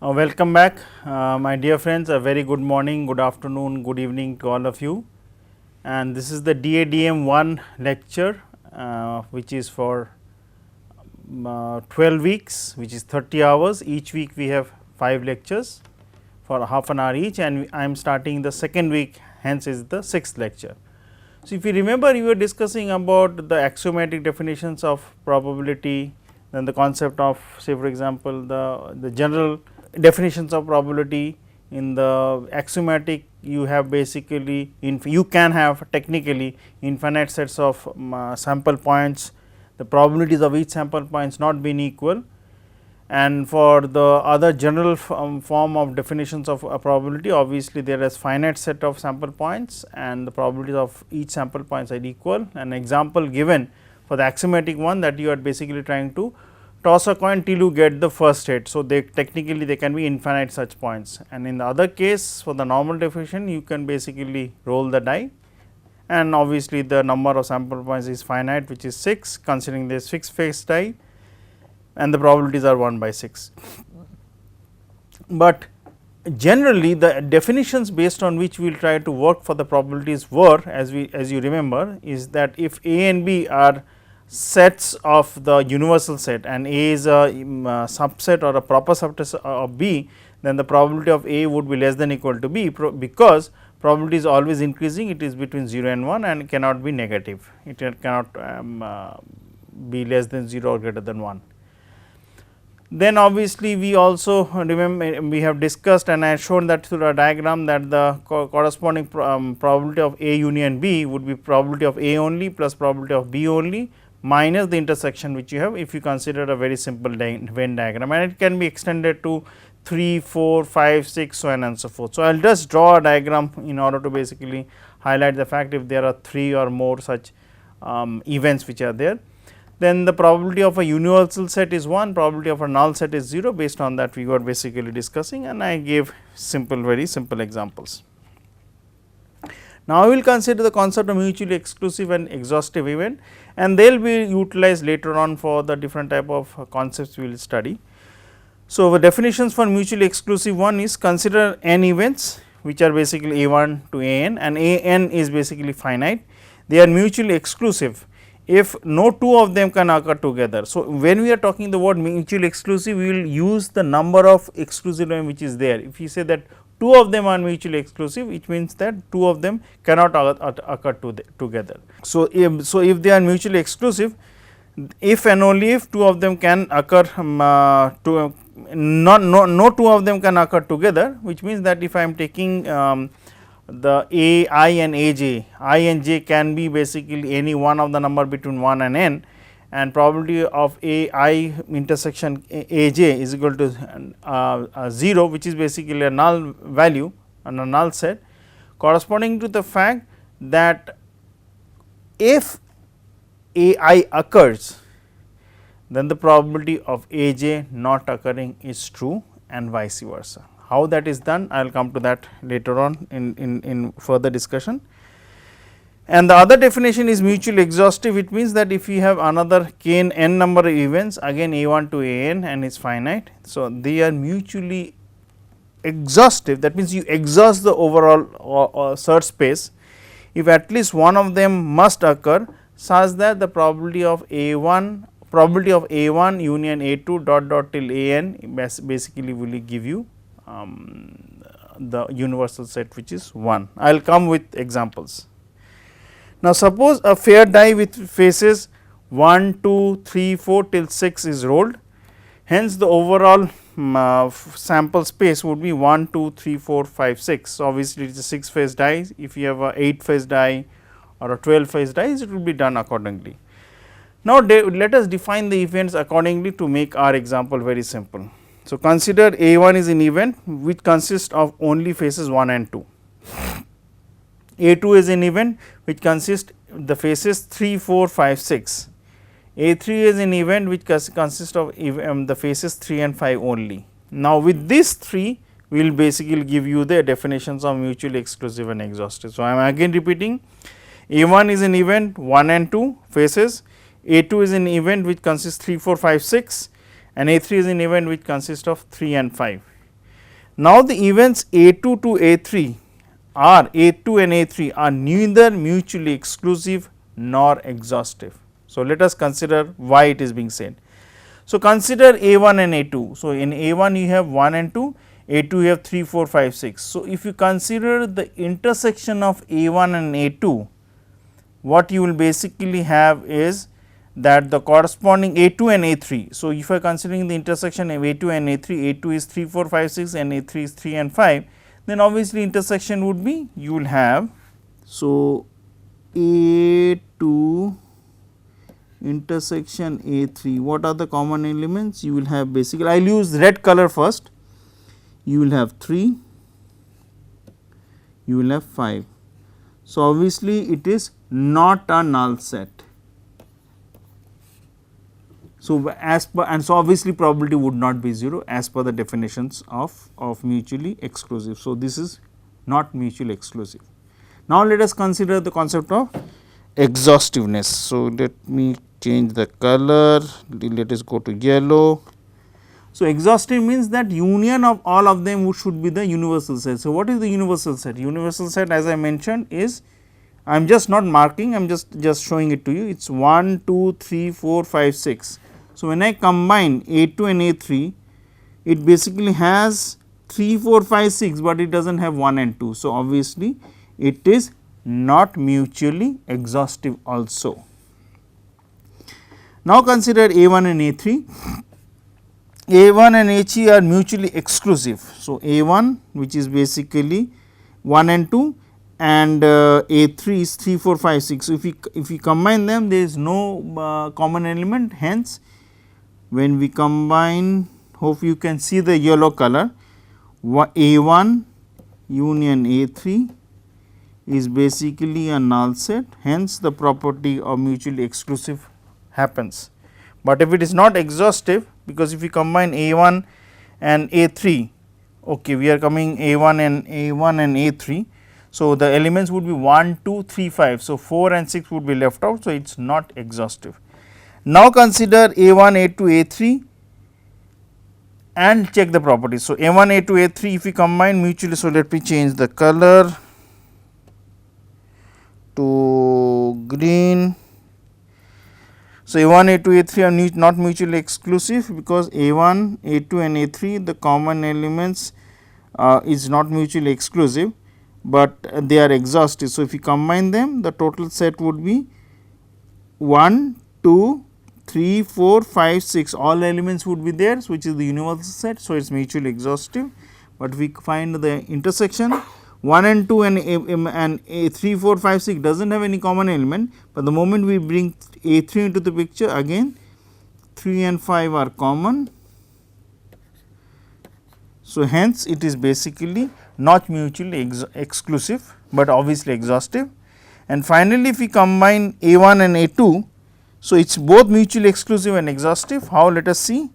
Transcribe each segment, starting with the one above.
Welcome back, my dear friends. A very good morning, good afternoon, good evening to all of you. And this is the DADM 1 lecture, which is for 12 weeks, which is 30 hours. Each week we have 5 lectures for half an hour each, and I am starting the second week, hence is the 6th lecture. So, if you remember, we were discussing about the axiomatic definitions of probability, then the concept of, say for example, the general definitions of probability. In the axiomatic, you have basically you can have technically infinite sets of sample points, the probabilities of each sample points not being equal, and for the other general form of definitions of a probability, obviously there is finite set of sample points and the probabilities of each sample points are equal. An example given for the axiomatic one, that you are basically trying to toss a coin till you get the first hit. So, they technically they can be infinite such points, and in the other case for the normal definition, you can basically roll the die, and obviously the number of sample points is finite, which is 6, considering this fixed phase die, and the probabilities are 1 by 6. But generally the definitions based on which we will try to work for the probabilities were, as you remember, is that if A and B are sets of the universal set and A is a subset or a proper subset of B, then the probability of A would be less than or equal to B, because probability is always increasing, it is between 0 and 1 and cannot be negative, it cannot be less than 0 or greater than 1. Then obviously, we also remember we have discussed, and I have shown that through a diagram, that the corresponding probability of A union B would be probability of A only plus probability of B only minus the intersection which you have, if you consider a very simple Venn diagram, and it can be extended to 3, 4, 5, 6, so on and so forth. So, I will just draw a diagram in order to basically highlight the fact if there are 3 or more such events which are there. Then the probability of a universal set is 1, probability of a null set is 0, based on that we were basically discussing, and I gave very simple examples. Now, I will consider the concept of mutually exclusive and exhaustive event, and they will be utilized later on for the different type of concepts we will study. So, the definitions for mutually exclusive one is, consider n events which are basically a 1 to a n, and a n is basically finite. They are mutually exclusive if no two of them can occur together. So, when we are talking the word mutually exclusive, we will use the number of exclusive events which is there. If you say that two of them are mutually exclusive, it means that two of them cannot occur together. So, if they are mutually exclusive, if and only if two of them can occur no two of them can occur together, which means that if I am taking the A I and A j, I and j can be basically any one of the number between 1 and n, and probability of A I intersection A j is equal to 0, which is basically a null value and a null set, corresponding to the fact that if A I occurs, then the probability of A j not occurring is true, and vice versa. How that is done, I will come to that later on in further discussion. And the other definition is mutually exhaustive. It means that if you have another k n number of events, again a 1 to a n and is finite. So, they are mutually exhaustive, that means you exhaust the overall search space if at least one of them must occur, such that the probability of a 1 union a 2 dot till a n basically will give you the universal set which is 1. I will come with examples. Now, suppose a fair die with faces 1, 2, 3, 4 till 6 is rolled, hence the overall sample space would be 1, 2, 3, 4, 5, 6. So, obviously, it is a 6 phase die. If you have a 8 phase die or a 12 phase die, it will be done accordingly. Now, let us define the events accordingly to make our example very simple. So, consider A 1 is an event which consists of only faces 1 and 2. A 2 is an event which consists the faces 3, 4, 5, 6. A 3 is an event which consists of the faces 3 and 5 only. Now, with these 3, we will basically give you the definitions of mutually exclusive and exhaustive. So, I am again repeating, A 1 is an event 1 and 2 faces, A 2 is an event which consists 3, 4, 5, 6, and A 3 is an event which consists of 3 and 5. Now, the events A2 to A3 are A2 and A3 are neither mutually exclusive nor exhaustive. So, let us consider why it is being said. So, consider A1 and A2. So, in A1 you have 1 and 2, A2 you have 3, 4, 5, 6. So, if you consider the intersection of A1 and A2, what you will basically have is that the corresponding A2 and A3. So, if you are considering the intersection of A2 and A3, A2 is 3, 4, 5, 6 and A3 is 3 and 5, then obviously intersection would be you will have. So, A2 intersection A3, what are the common elements? You will have basically, I will use red color first, you will have 3, you will have 5. So, obviously it is not a null set. So, as per, and so obviously probability would not be 0 as per the definitions of mutually exclusive. So, this is not mutually exclusive. Now, let us consider the concept of exhaustiveness. So, let me change the color, let us go to yellow. So, exhaustive means that union of all of them should be the universal set. So, what is the universal set? Universal set, as I mentioned, is I am just not marking, I am just showing it to you. It is 1, 2, 3, 4, 5, 6. So, when I combine A2 and A3, it basically has 3, 4, 5, 6, but it does not have 1 and 2. So, obviously, it is not mutually exhaustive also. Now, consider A1 and A3. A1 and A3 are mutually exclusive. So, A1 which is basically 1 and 2 and A3 is 3, 4, 5, 6. So, if we combine them, there is no common element, hence when we combine, hope you can see the yellow color, A1 union A3 is basically a null set, hence the property of mutually exclusive happens. But if it is not exhaustive, because if we combine A1 and A3, okay, we are coming A1 and A3. So, the elements would be 1, 2, 3, 5. So, 4 and 6 would be left out. So, it is not exhaustive. Now, consider A1, A2, A3 and check the properties. So, A1, A2, A3 if we combine mutually. So, let me change the color to green. So, A1, A2, A3 are not mutually exclusive, because A1, A2 and A3 the common elements is not mutually exclusive, but they are exhaustive. So, if you combine them, the total set would be 1, 2, 3, 4, 5, 6, all elements would be there, so which is the universal set. So, it is mutually exhaustive, but we find the intersection 1 and 2 and A 3, 4, 5, 6 does not have any common element, but the moment we bring A3 into the picture, again 3 and 5 are common. So, hence it is basically not mutually exclusive, but obviously exhaustive. And finally, if we combine A1 and A2, so it is both mutually exclusive and exhaustive. How? Let us see.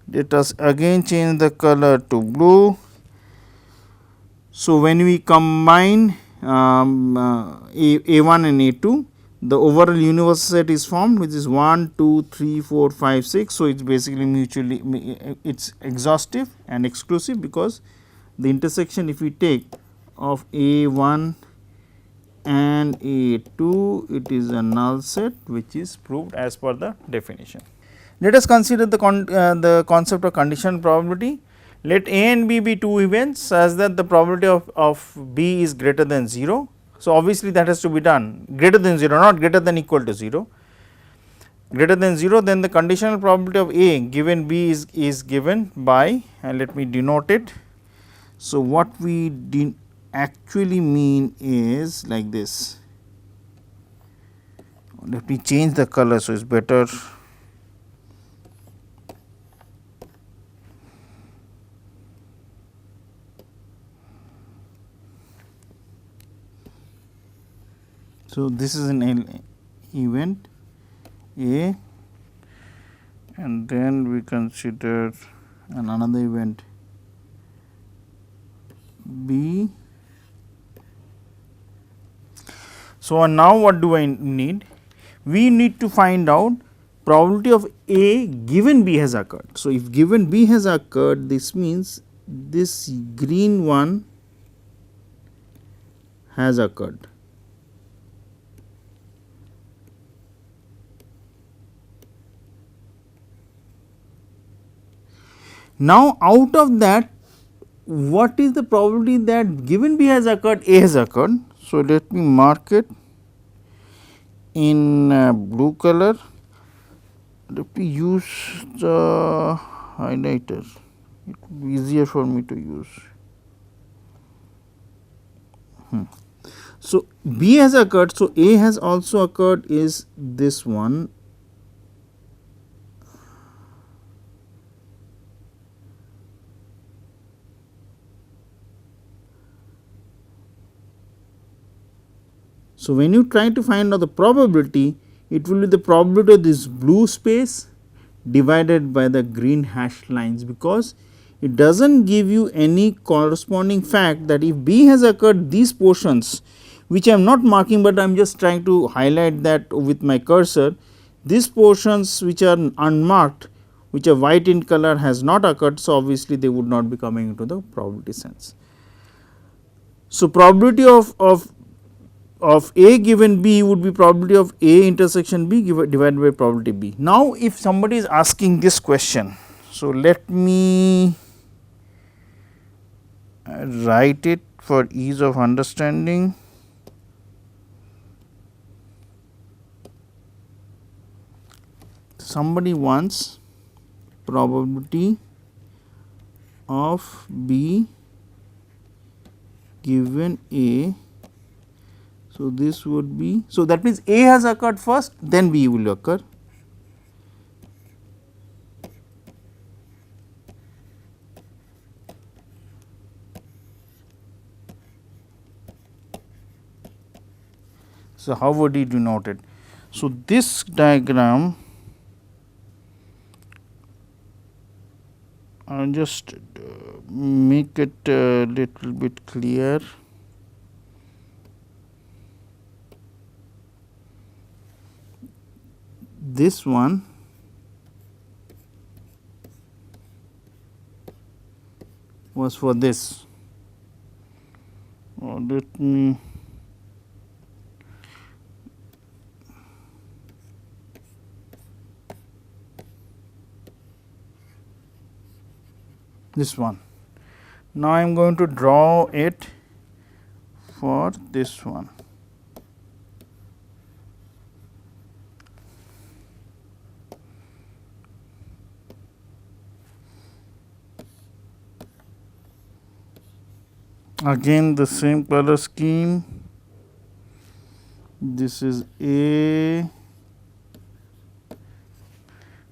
Let us again change the color to blue. So, when we combine A1 and A2, the overall universal set is formed, which is 1, 2, 3, 4, 5, 6. So, it is basically mutually, it is exhaustive and exclusive, because the intersection if we take of A1 and A2, it is a null set, which is proved as per the definition. Let us consider the concept of conditional probability. Let A and B be two events such that the probability of B is greater than 0. So, obviously, that has to be done greater than 0, not greater than equal to 0. Greater than 0, then the conditional probability of A given B is given by, and let me denote it. So, what we actually mean is like this. Let me change the color, so it is better. So, this is an event A, and then we consider another event B. So, now what do I need? We need to find out probability of A given B has occurred. So, if given B has occurred, this means this green one has occurred. Now, out of that, what is the probability that given B has occurred, A has occurred. So, let me mark it in blue color. Let me use the highlighter, it will be easier for me to use. So, B has occurred, so A has also occurred is this one. So, when you try to find out the probability, it will be the probability of this blue space divided by the green hashed lines, because it does not give you any corresponding fact that if B has occurred, these portions which I am not marking, but I am just trying to highlight that with my cursor, these portions which are unmarked, which are white in color, has not occurred. So, obviously, they would not be coming into the probability sense. So, probability of A given B would be probability of A intersection B divided by probability B. Now, if somebody is asking this question, so let me write it for ease of understanding. Somebody wants probability of B given A. So, this would be, so that means A has occurred first, then B will occur. So, how would you denote it? So, this diagram, I will just make it a little bit clear. This one was for this. Let me this one. Now, I am going to draw it for this one. Again the same color scheme, this is A,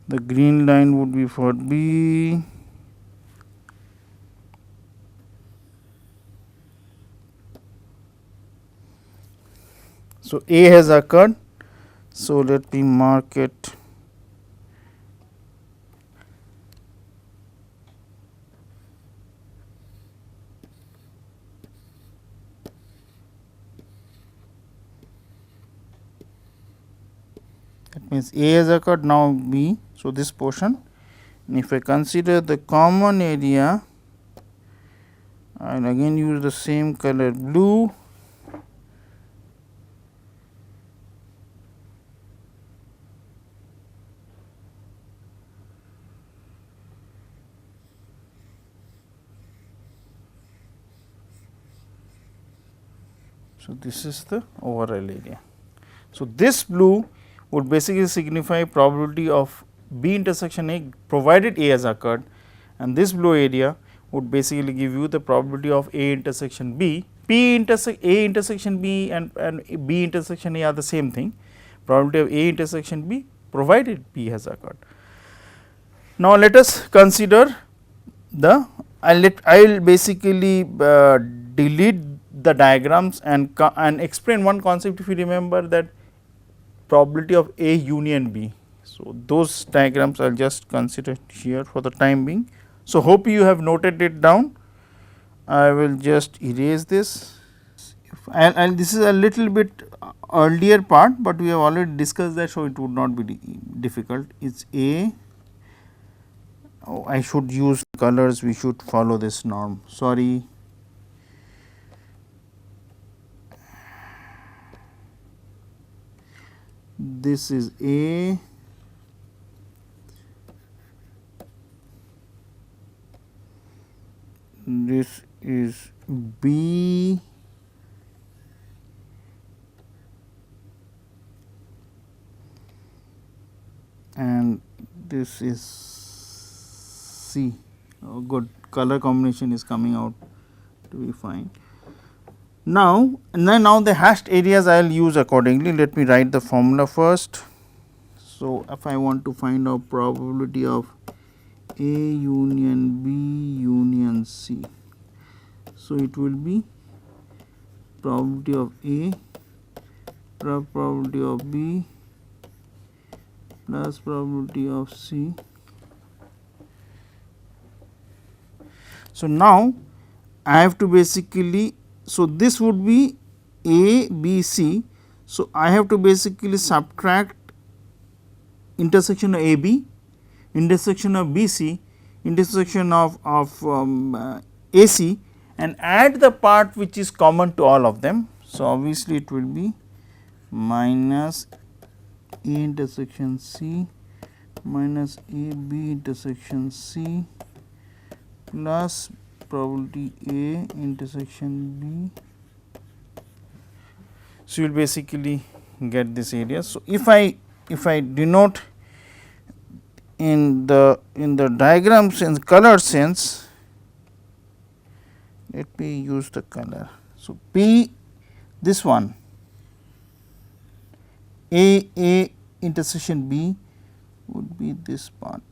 the green line would be for B, so A has occurred. So, let me mark it . That means A has occurred, now B. So, this portion, and if I consider the common area, I will again use the same color blue. So, this is the overall area. So, this blue would basically signify probability of B intersection A provided A has occurred, and this blue area would basically give you the probability of A intersection B. A intersection B and B intersection A are the same thing, probability of A intersection B provided B has occurred. Now, let us consider the, I will basically delete the diagrams and explain one concept. If you remember that probability of A union B. So, those diagrams I will just consider here for the time being. So, hope you have noted it down. I will just erase this, and this is a little bit earlier part, but we have already discussed that. So, it would not be difficult. It is A I should use colors, we should follow this norm, sorry. This is A, this is B, and this is C. Oh, good, color combination is coming out to be fine. Now the hashed areas I will use accordingly. Let me write the formula first. So, if I want to find out probability of A union B union C, so it will be probability of A plus probability of B plus probability of C. So, now I have to basically, so this would be A B C. So, I have to basically subtract intersection of A B, intersection of B C, intersection of A C, and add the part which is common to all of them. So, obviously, it will be minus A intersection C minus A B intersection C plus probability A intersection B. So, you will basically get this area. So, if I denote in the diagram sense, color sense, let me use the color. So, P, this one A intersection B would be this part.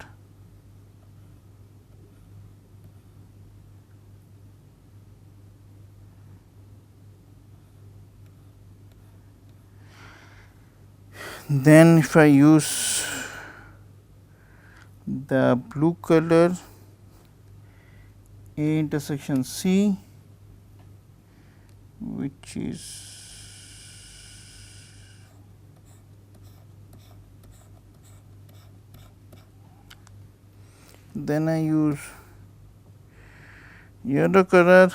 Then if I use the blue color, A intersection C, which is then I use yellow color,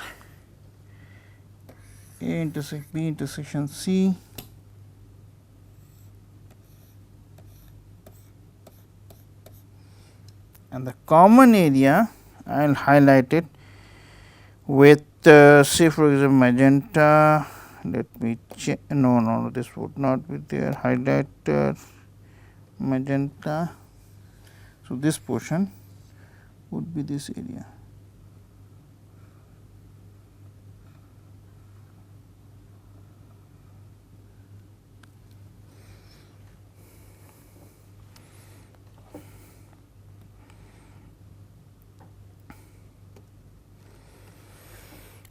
A intersect B intersection C, and the common area I will highlight it with say for example magenta. Let me check, no, this would not be there, highlighter magenta. So, this portion would be this area.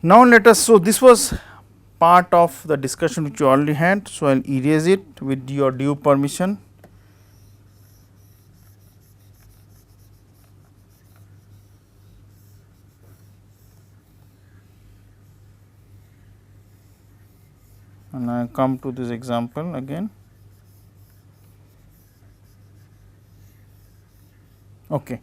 Now, let us, so this was part of the discussion which you already had. So, I will erase it with your due permission. And I come to this example again. Okay.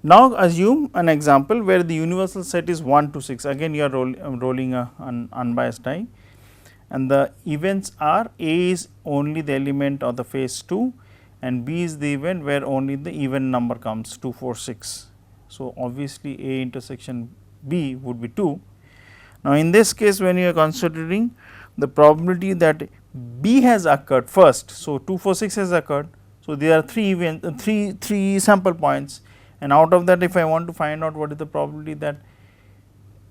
Now, assume an example where the universal set is 1 to 6, again you are rolling an unbiased die, and the events are A is only the element of the phase 2 and B is the event where only the even number comes 2, 4, 6. So, obviously, A intersection B would be 2. Now, in this case when you are considering the probability that B has occurred first. So, 2, 4, 6 has occurred. So, there are 3 sample points, and out of that if I want to find out what is the probability that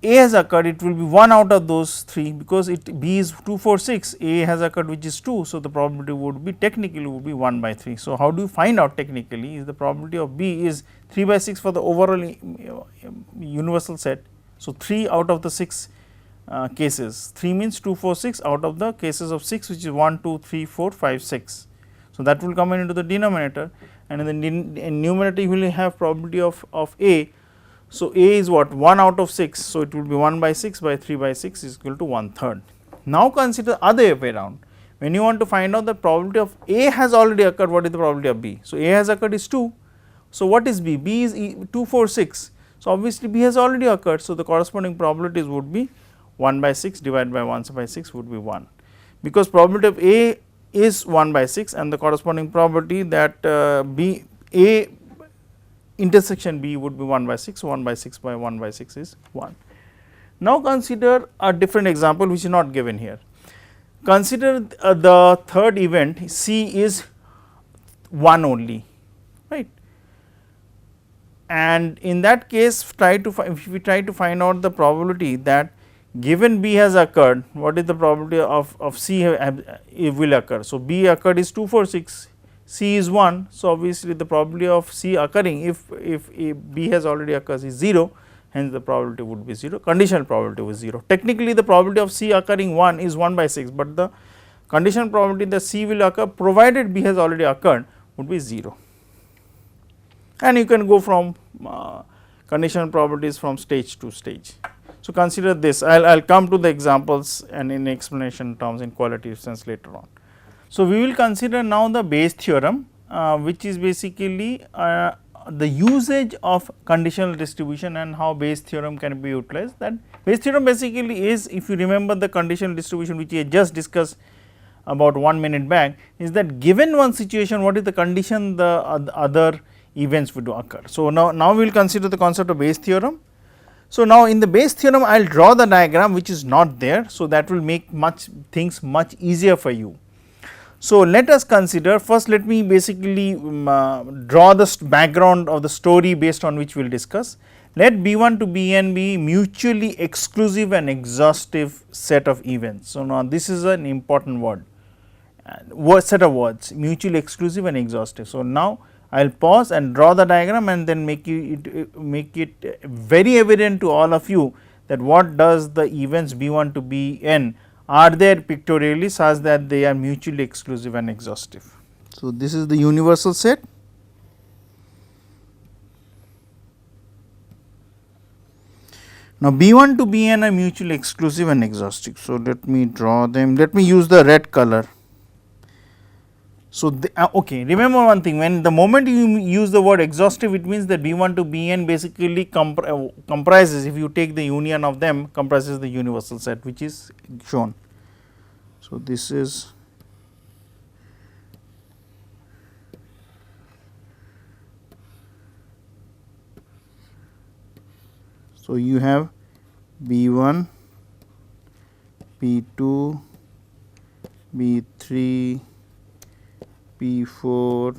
A has occurred, it will be 1 out of those 3, because it B is 2, 4, 6, A has occurred which is 2. So, the probability would be technically would be 1 by 3. So, how do you find out technically is the probability of B is 3 by 6 for the overall universal set. So, 3 out of the 6 cases, 3 means 2, 4, 6 out of the cases of 6 which is 1, 2, 3, 4, 5, 6. So, that will come into the denominator, and in the numerator you will have probability of A. So, A is what 1 out of 6. So, it will be 1 by 6 by 3 by 6 is equal to 1/3. Now, consider other way around. When you want to find out the probability of A has already occurred, what is the probability of B? So, A has occurred is 2, So, what is B? B is 2, 4, 6. So, obviously, B has already occurred. So, the corresponding probabilities would be 1 by 6 divided by 1 by 6 would be 1, because probability of A is 1 by 6 and the corresponding probability that B A intersection B would be 1 by 6. 1 by 6 by 1 by 6 is 1. Now, consider a different example which is not given here. Consider the third event C is 1 only, right, and in that case if we try to find out the probability that given B has occurred, what is the probability of C will occur. So, B occurred is 2, 4, 6, C is 1. So, obviously, the probability of C occurring if B has already occurs is 0, hence the probability would be 0, conditional probability was 0. Technically, the probability of C occurring 1 is 1 by 6, but the conditional probability that C will occur provided B has already occurred would be 0. And you can go from conditional probabilities from stage to stage. So, consider this. I will come to the examples and in explanation terms in qualitative sense later on. So, we will consider now the Bayes theorem, which is basically the usage of conditional distribution and how Bayes theorem can be utilized. That Bayes theorem basically is, if you remember the conditional distribution which we just discussed about 1 minute back, is that given one situation, what is the condition the other events would occur. So, now we will consider the concept of Bayes theorem. So, now in the Bayes theorem I will draw the diagram which is not there. So, that will make things much easier for you. So, let us consider, first let me basically draw the background of the story based on which we will discuss. Let B1 to Bn be mutually exclusive and exhaustive set of events. So, now this is an important word set of words, mutually exclusive and exhaustive. So, now I will pause and draw the diagram and then make it very evident to all of you that what does the events B1 to Bn are there pictorially such that they are mutually exclusive and exhaustive. So, this is the universal set. Now, B1 to Bn are mutually exclusive and exhaustive. So, let me draw them, let me use the red color. So, okay, remember one thing, when the moment you use the word exhaustive, it means that B1 to Bn basically comprises, if you take the union of them, comprises the universal set which is shown. So, this is so you have B1, B2, B3, P4,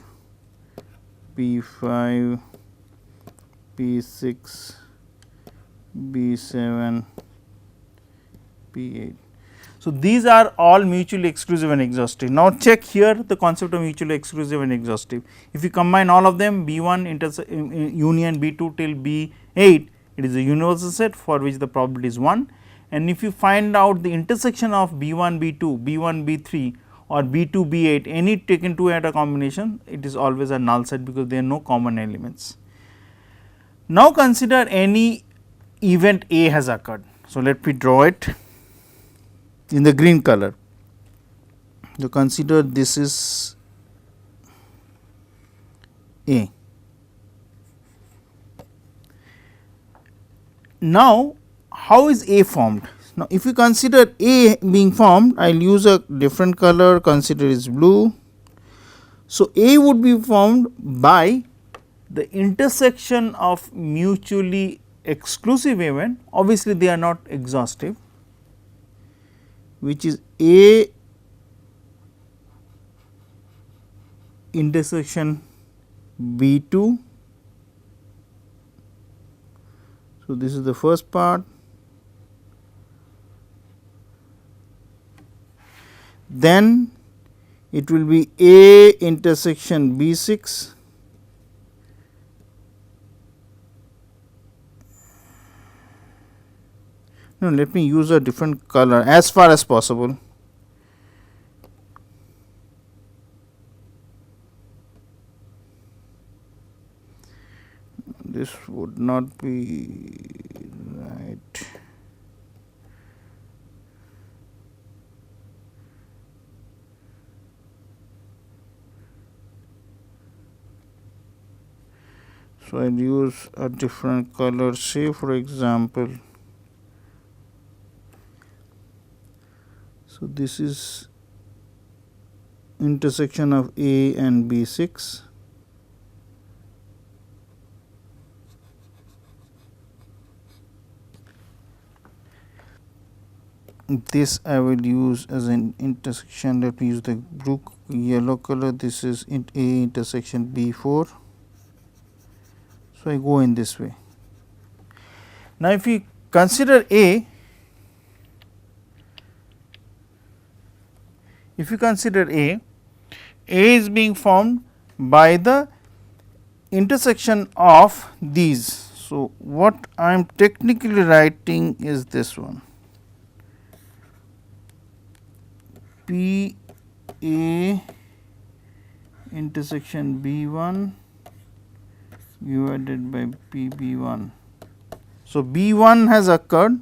P5, P6, B7, P8. So, these are all mutually exclusive and exhaustive. Now, check here the concept of mutually exclusive and exhaustive. If you combine all of them B1 union B2 till B8, it is a universal set for which the probability is 1, and if you find out the intersection of B1 B2, B1 B3 or B2 B8, any taken two at a combination, it is always a null set because there are no common elements. Now, consider any event A has occurred. So, let me draw it in the green color. So, consider this is A. Now, how is A formed? Now, if you consider A being formed, I will use a different color, consider it is blue. So, A would be formed by the intersection of mutually exclusive event, obviously they are not exhaustive, which is A intersection B2. So, this is the first part. Then it will be A intersection B6, no, let me use a different color as far as possible. This would not be right. So, I will use a different color, say for example, so this is intersection of A and B6. This I will use as an intersection. Let me use the blue yellow color. This is A intersection B4. So, I go in this way. Now, if we consider A, if you consider A is being formed by the intersection of these. So, what I am technically writing is this one, P A intersection B 1 divided by P B 1. So, B 1 has occurred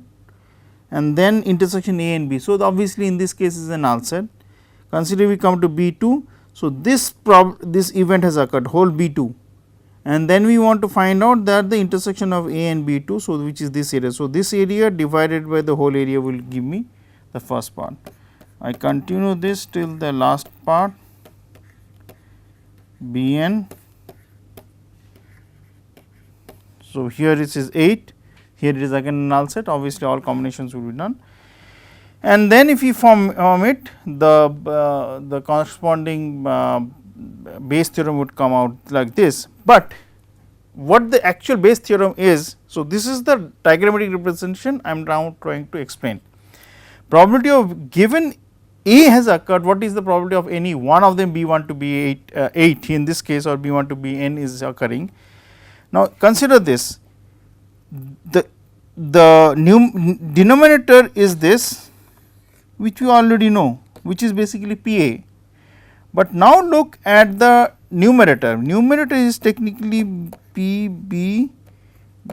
and then intersection A and B. So, obviously, in this case is a null set. Consider we come to B 2. So, this event has occurred, whole B 2, and then we want to find out that the intersection of A and B 2. So, which is this area. So, this area divided by the whole area will give me the first part. I continue this till the last part, B n. So, here it is 8, here it is again a null set, obviously, all combinations will be done. And then if we form it, the corresponding Bayes theorem would come out like this. But what the actual Bayes theorem is, so this is the diagrammatic representation I am now trying to explain. Probability of given A has occurred, what is the probability of any one of them B1 to B8 in this case, or B1 to Bn is occurring. Now, consider this, the denominator is this, which we already know, which is basically P A. But now, look at the numerator. Numerator is technically P B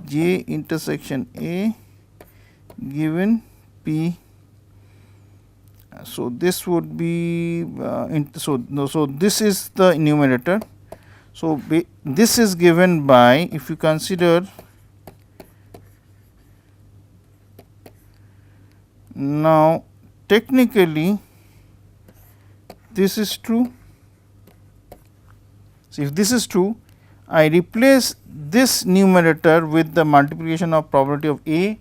J intersection A given P. So, this would be so this is the numerator. So, this is given by, if you consider now, technically this is true. So, if this is true, I replace this numerator with the multiplication of probability of A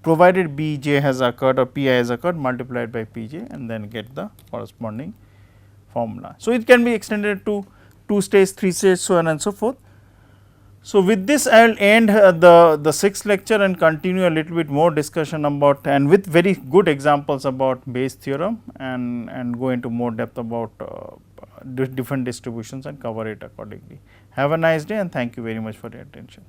provided B j has occurred or P I has occurred multiplied by P j, and then get the corresponding formula. So, it can be extended to 2 stage, 3 stage, so on and so forth. So, with this I will end the 6th lecture and continue a little bit more discussion about, and with very good examples about Bayes theorem, and go into more depth about different distributions and cover it accordingly. Have a nice day and thank you very much for your attention.